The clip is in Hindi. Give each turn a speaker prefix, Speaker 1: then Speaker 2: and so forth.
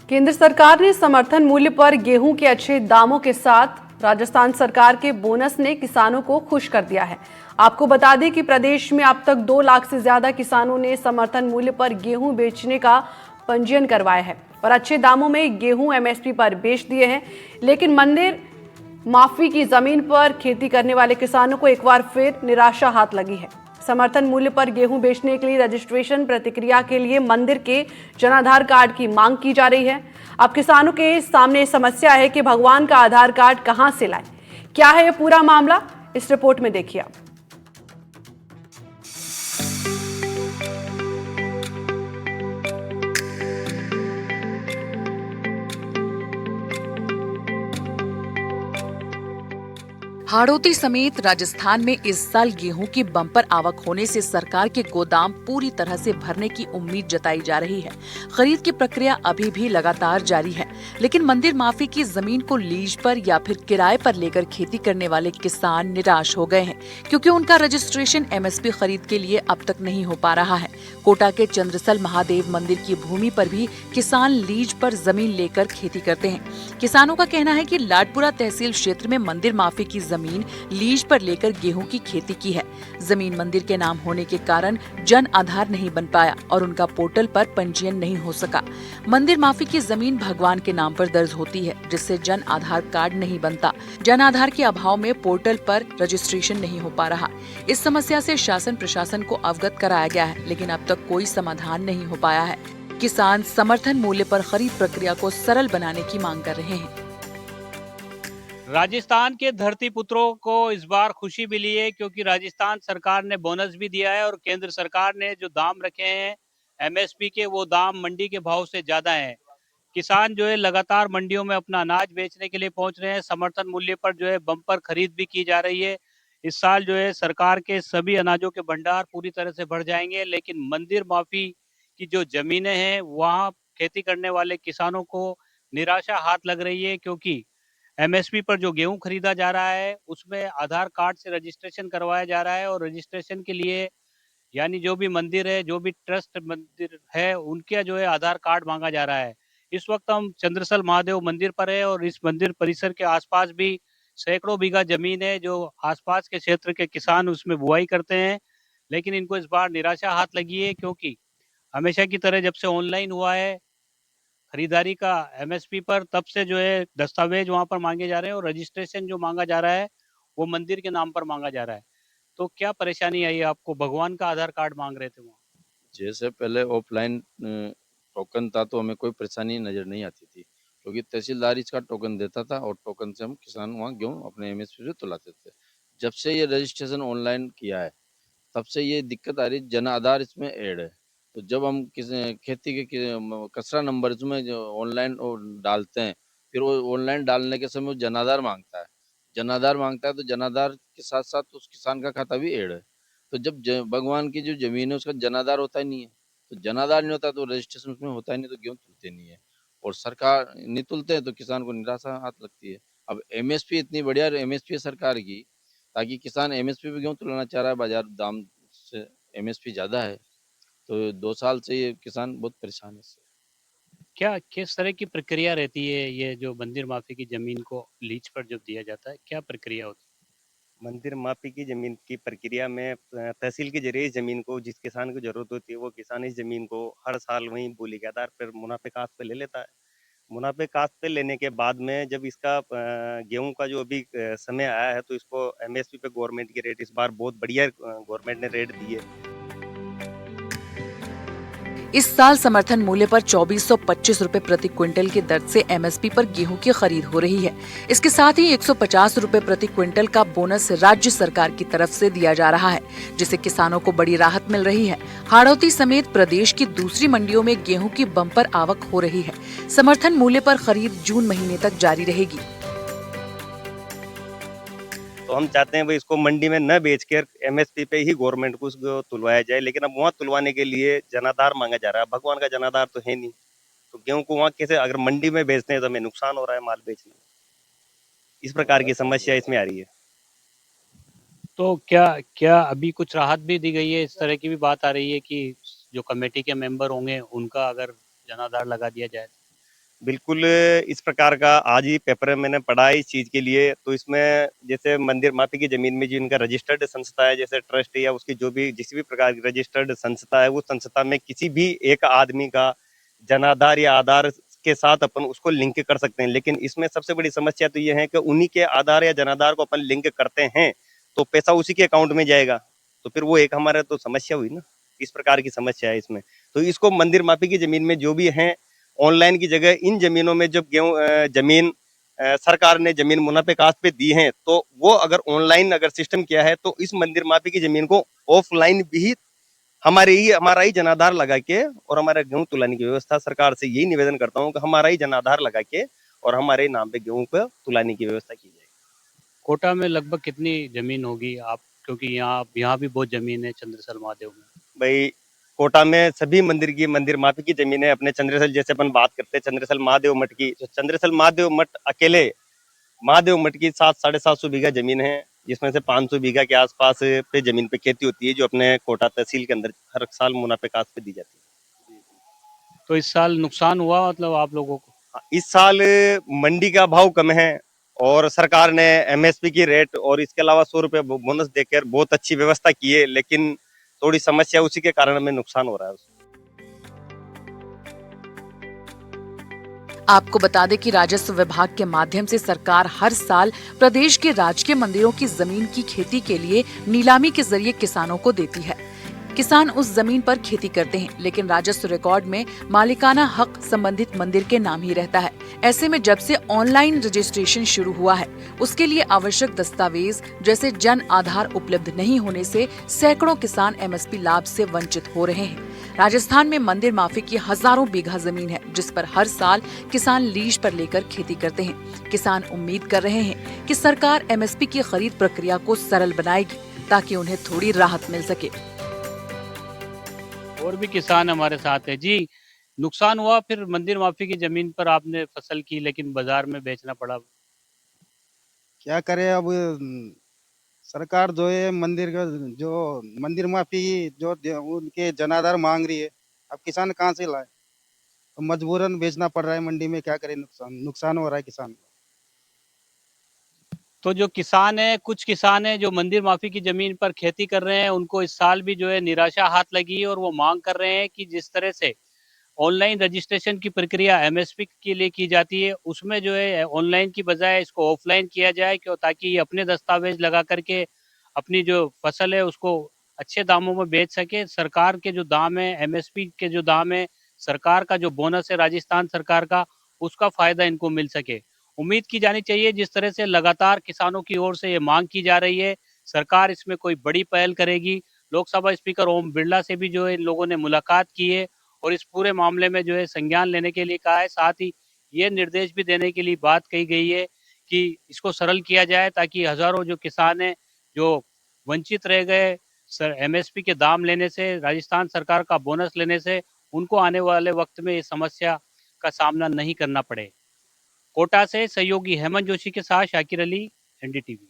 Speaker 1: केंद्र सरकार ने समर्थन मूल्य पर गेहूं के अच्छे दामों के साथ राजस्थान सरकार के बोनस ने किसानों को खुश कर दिया है। आपको बता दें कि प्रदेश में अब तक 2 लाख से ज्यादा किसानों ने समर्थन मूल्य पर गेहूं बेचने का पंजीयन करवाया है और अच्छे दामों में गेहूं एमएसपी पर बेच दिए हैं। लेकिन मंदिर माफी की जमीन पर खेती करने वाले किसानों को एक बार फिर निराशा हाथ लगी है। समर्थन मूल्य पर गेहूं बेचने के लिए रजिस्ट्रेशन प्रक्रिया के लिए मंदिर के जन आधार कार्ड की मांग की जा रही है। अब किसानों के सामने समस्या है कि भगवान का आधार कार्ड कहां से लाएं। क्या है यह पूरा मामला, इस रिपोर्ट में देखिए आप।
Speaker 2: हाड़ौती समेत राजस्थान में इस साल गेहूं की बम्पर आवक होने से सरकार के गोदाम पूरी तरह से भरने की उम्मीद जताई जा रही है। खरीद की प्रक्रिया अभी भी लगातार जारी है, लेकिन मंदिर माफी की जमीन को लीज पर या फिर किराए पर लेकर खेती करने वाले किसान निराश हो गए हैं, क्योंकि उनका रजिस्ट्रेशन एमएसपी खरीद के लिए अब तक नहीं हो पा रहा है। कोटा के चंद्रसल महादेव मंदिर की भूमि पर भी किसान लीज पर जमीन लेकर खेती करते हैं। किसानों का कहना है कि लाडपुरा तहसील क्षेत्र में मंदिर माफी की जमीन लीज पर लेकर गेहूं की खेती की है। जमीन मंदिर के नाम होने के कारण जन आधार नहीं बन पाया और उनका पोर्टल पर पंजीयन नहीं हो सका। मंदिर माफी की जमीन भगवान के नाम पर दर्ज होती है, जिससे जन आधार कार्ड नहीं बनता। जन आधार के अभाव में पोर्टल पर रजिस्ट्रेशन नहीं हो पा रहा। इस समस्या से शासन प्रशासन को अवगत कराया गया है, लेकिन अब तक कोई समाधान नहीं हो पाया है। किसान समर्थन मूल्य पर खरीद प्रक्रिया को सरल बनाने की मांग कर रहे हैं।
Speaker 3: राजस्थान के धरती पुत्रों को इस बार खुशी मिली है, क्योंकि राजस्थान सरकार ने बोनस भी दिया है और केंद्र सरकार ने जो दाम रखे हैं एमएसपी के, वो दाम मंडी के भाव से ज्यादा हैं। किसान जो है लगातार मंडियों में अपना अनाज बेचने के लिए पहुंच रहे हैं। समर्थन मूल्य पर जो है बम्पर खरीद भी की जा रही है। इस साल जो है सरकार के सभी अनाजों के भंडार पूरी तरह से भर जाएंगे, लेकिन मंदिर माफी की जो जमीनें हैं वहां खेती करने वाले किसानों को निराशा हाथ लग रही है, क्योंकि एमएसपी पर जो गेहूं खरीदा जा रहा है उसमें आधार कार्ड से रजिस्ट्रेशन करवाया जा रहा है और रजिस्ट्रेशन के लिए यानी जो भी मंदिर है, जो भी ट्रस्ट मंदिर है, उनका जो है आधार कार्ड मांगा जा रहा है। इस वक्त हम चंद्रसल महादेव मंदिर पर है और इस मंदिर परिसर के आसपास भी सैकड़ों बीघा जमीन है, जो आसपास के क्षेत्र के किसान उसमें बुआई करते हैं। लेकिन इनको इस बार निराशा हाथ लगी है, क्योंकि हमेशा की तरह जब से ऑनलाइन हुआ है खरीदारी का एमएसपी पर, तब से जो है दस्तावेज वहां पर मांगे जा रहे हैं और रजिस्ट्रेशन जो मांगा जा रहा है वो मंदिर के नाम पर मांगा जा रहा है। तो क्या परेशानी आई आपको? भगवान का आधार कार्ड मांग रहे थे वहाँ।
Speaker 4: जैसे पहले ऑफलाइन टोकन था तो हमें कोई परेशानी नज़र नहीं आती थी, क्योंकि तहसीलदार इसका टोकन देता था और टोकन से हम किसान वहाँ गेहूँ अपने एमएसपी से तुलाते थे। जब से ये रजिस्ट्रेशन ऑनलाइन किया है तब से ये दिक्कत आ रही है। जन आधार इसमें ऐड है, तो जब हम किसी खेती के कचरा नंबर इसमें जो ऑनलाइन डालते हैं, फिर वो ऑनलाइन डालने के समय वो जन आधार मांगता है। जन आधार मांगता है तो जन आधार के साथ साथ उस किसान का खाता भी ऐड है। तो जब भगवान की जो जमीन है उसका जनाधार होता ही नहीं है, तो जनाधार नहीं होता तो रजिस्ट्रेशन उसमें होता ही नहीं, तो गेहूँ तुलते नहीं है और सरकार नहीं तुलते हैं तो किसान को निराशा हाथ लगती है। अब एमएसपी इतनी बढ़िया एमएसपी है सरकार की, ताकि किसान एमएसपी पे गेहूँ तुलाना चाह रहा है, बाजार दाम से एमएसपी ज़्यादा है, तो 2 साल से ये किसान बहुत परेशान है इससे।
Speaker 3: क्या किस तरह की प्रक्रिया रहती है? ये जो मंदिर माफी की जमीन को लीज पर जब दिया जाता है, क्या प्रक्रिया होती
Speaker 5: मंदिर माफी की जमीन की प्रक्रिया में तहसील के जरिए इस जमीन को जिस किसान को जरूरत होती है वो किसान इस जमीन को हर साल वहीं बोली के आधार पर मुनाफे काश्त पे ले लेता है। मुनाफे काश्त पे लेने के बाद में जब इसका गेहूं का जो अभी समय आया है तो इसको एमएसपी पे गवर्नमेंट की रेट इस बार बहुत बढ़िया गवर्नमेंट ने रेट दी है।
Speaker 2: इस साल समर्थन मूल्य पर 2425 रुपए प्रति क्विंटल की दर से एमएसपी पर गेहूं की खरीद हो रही है। इसके साथ ही 150 रुपए प्रति क्विंटल का बोनस राज्य सरकार की तरफ से दिया जा रहा है, जिससे किसानों को बड़ी राहत मिल रही है। हाड़ौती समेत प्रदेश की दूसरी मंडियों में गेहूं की बम्पर आवक हो रही है। समर्थन मूल्य पर खरीद जून महीने तक जारी रहेगी।
Speaker 5: तो हम चाहते हैं भाई इसको मंडी में न बेचकर एमएसपी पे ही गवर्नमेंट को उसको तुलवाया जाए, लेकिन अब वहाँ तुलवाने के लिए जनाधार मांगा जा रहा है। भगवान का जनाधार तो है नहीं, तो गेहूं को वहाँ कैसे अगर मंडी में बेचते हैं तो हमें नुकसान हो रहा है माल बेचने में। इस प्रकार की समस्या इसमें आ रही है।
Speaker 3: तो क्या क्या अभी कुछ राहत भी दी गई है? इस तरह की भी बात आ रही है कि जो कमेटी के मेंबर होंगे उनका अगर जनाधार लगा दिया जाए।
Speaker 5: बिल्कुल इस प्रकार का आज ही पेपर में मैंने पढ़ा है इस चीज के लिए। तो इसमें जैसे मंदिर माफी की जमीन में जो इनका रजिस्टर्ड संस्था है, जैसे ट्रस्ट या उसकी जो भी जिस भी प्रकार की रजिस्टर्ड संस्था है, उस संस्था में किसी भी एक आदमी का जनाधार या आधार के साथ अपन उसको लिंक कर सकते हैं। लेकिन इसमें सबसे बड़ी समस्या तो ये है कि उन्हीं के आधार या जनाधार को अपन लिंक करते हैं तो पैसा उसी के अकाउंट में जाएगा। तो फिर वो एक हमारा तो समस्या हुई ना, इस प्रकार की समस्या है इसमें। तो इसको मंदिर माफी की जमीन में जो भी है, ऑनलाइन की जगह इन जमीनों में जब जमीन सरकार ने जमीन मुनाफे कास्त पे दी है, तो वो अगर ऑनलाइन अगर सिस्टम किया है तो इस मंदिर माफी की जमीन को ऑफलाइन भी हमारा ही जनाधार लगा के और हमारा गेहूं तुलाने की व्यवस्था, सरकार से यही निवेदन करता हूँ कि हमारा ही जनाधार लगा के और हमारे नाम पे गेहूं पे तुलाने की व्यवस्था की जाए।
Speaker 3: कोटा में लगभग कितनी जमीन होगी आप, क्योंकि यहाँ भी बहुत जमीन है चंद्रसल महादेव में।
Speaker 5: भाई कोटा में सभी मंदिर माफी की जमीन है। अपने चंद्रसल जैसे अपन बात करते हैं चंद्रसल महादेव मठ की, तो चंद्रसल महादेव मठ अकेले महादेव मठ की 700-750 बीघा जमीन है, जिसमें से 500 बीघा के आसपास पे जमीन पे खेती होती है, जो अपने कोटा तहसील के अंदर हर साल मुनाफे कास्त पे दी जाती है।
Speaker 3: तो इस साल नुकसान हुआ मतलब आप लोगों को?
Speaker 5: इस साल मंडी का भाव कम है और सरकार ने एमएसपी की रेट और इसके अलावा 100 रुपए बोनस देकर बहुत अच्छी व्यवस्था की है, लेकिन थोड़ी समस्या उसी के कारण हमें नुकसान हो रहा है।
Speaker 2: आपको बता दें कि राजस्व विभाग के माध्यम से सरकार हर साल प्रदेश के राजकीय मंदिरों की जमीन की खेती के लिए नीलामी के जरिए किसानों को देती है। किसान उस जमीन पर खेती करते हैं, लेकिन राजस्व रिकॉर्ड में मालिकाना हक संबंधित मंदिर के नाम ही रहता है। ऐसे में जब से ऑनलाइन रजिस्ट्रेशन शुरू हुआ है, उसके लिए आवश्यक दस्तावेज जैसे जन आधार उपलब्ध नहीं होने से सैकड़ों किसान एमएसपी लाभ से वंचित हो रहे हैं। राजस्थान में मंदिर माफी की हजारों बीघा जमीन है, जिस पर हर साल किसान लीज पर लेकर खेती करते हैं। किसान उम्मीद कर रहे हैं कि सरकार एमएसपी की खरीद प्रक्रिया को सरल बनाएगी, ताकि उन्हें थोड़ी राहत मिल सके।
Speaker 3: और भी किसान हमारे साथ है जी। नुकसान हुआ फिर मंदिर माफी की जमीन पर आपने फसल की, लेकिन बाजार में बेचना पड़ा।
Speaker 6: क्या करे अब। सरकार जो है मंदिर का जो मंदिर माफी उनके जनाधार मांग रही है, अब किसान कहाँ से लाए। तो मजबूरन बेचना पड़ रहा है मंडी में, क्या करे, नुकसान हो रहा है किसान को।
Speaker 3: तो जो किसान है, कुछ किसान है जो मंदिर माफी की जमीन पर खेती कर रहे हैं, उनको इस साल भी जो है निराशा हाथ लगी है और वो मांग कर रहे हैं कि जिस तरह से ऑनलाइन रजिस्ट्रेशन की प्रक्रिया एमएसपी के लिए की जाती है, उसमें जो है ऑनलाइन की बजाय इसको ऑफलाइन किया जाए, क्यों, ताकि ये अपने दस्तावेज लगा करके अपनी जो फसल है उसको अच्छे दामों में बेच सके। सरकार के जो दाम है, एमएसपी के जो दाम है, सरकार का जो बोनस है राजस्थान सरकार का, उसका फायदा इनको मिल सके। उम्मीद की जानी चाहिए, जिस तरह से लगातार किसानों की ओर से ये मांग की जा रही है, सरकार इसमें कोई बड़ी पहल करेगी। लोकसभा स्पीकर ओम बिरला से भी जो है इन लोगों ने मुलाकात की है और इस पूरे मामले में जो है संज्ञान लेने के लिए कहा है। साथ ही ये निर्देश भी देने के लिए बात कही गई है कि इसको सरल किया जाए, ताकि हजारों जो किसान हैं जो वंचित रह गए एमएसपी के दाम लेने से, राजस्थान सरकार का बोनस लेने से, उनको आने वाले वक्त में इस समस्या का सामना नहीं करना पड़े। कोटा से सहयोगी हेमंत जोशी के साथ शाकिर अली, एनडीटीवी।